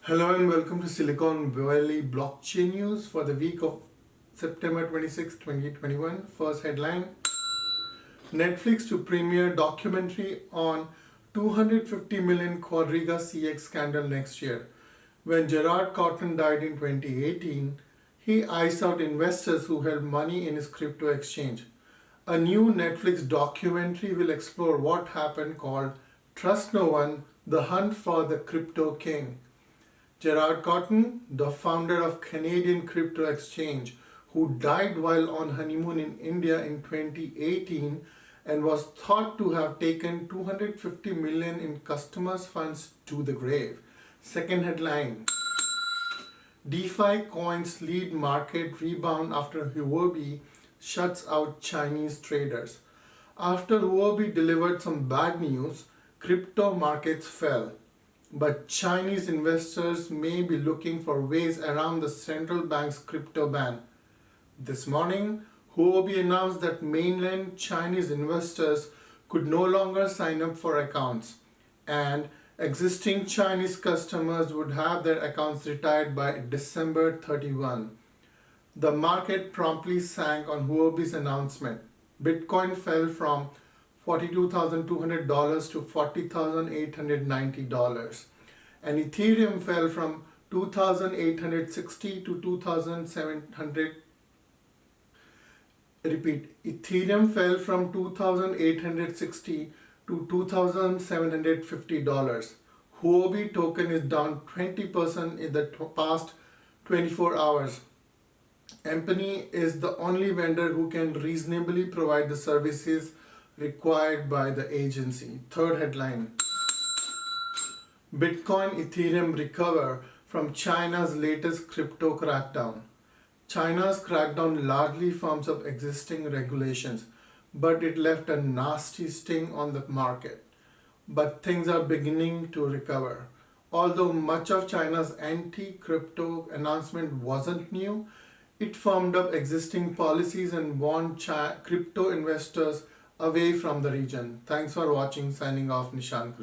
Hello and welcome to Silicon Valley Blockchain News for the week of September 26, 2021. First headline: Netflix to premiere documentary on 250 million QuadrigaCX scandal next year. When Gerard Cotton died in 2018, he iced out investors who held money in his crypto exchange. A new Netflix documentary will explore what happened, called Trust No One: The Hunt for the Crypto King. Gerard Cotton, the founder of Canadian crypto exchange, who died while on honeymoon in India in 2018 and was thought to have taken 250 million in customers' funds to the grave. Second headline: DeFi coins lead market rebound after Huobi shuts out Chinese traders. After Huobi delivered some bad news, crypto markets fell. But Chinese investors may be looking for ways around the central bank's crypto ban. This morning, Huobi announced that mainland Chinese investors could no longer sign up for accounts, and existing Chinese customers would have their accounts retired by December 31. The market promptly sank on Huobi's announcement. Bitcoin fell from $42,200 to $40,890, and Ethereum fell from 2,860 to 2,700. Ethereum fell from 2,860 to $2,750. Huobi token is down 20% in the past 24 hours. Company is the only vendor who can reasonably provide the services required by the agency. Third headline: Bitcoin, Ethereum recover from China's latest crypto crackdown. China's crackdown largely firms up existing regulations, but it left a nasty sting on the market. But things are beginning to recover. Although much of China's anti-crypto announcement wasn't new, it firmed up existing policies and warned crypto investors away from the region. Thanks for watching. Signing off, Nishant.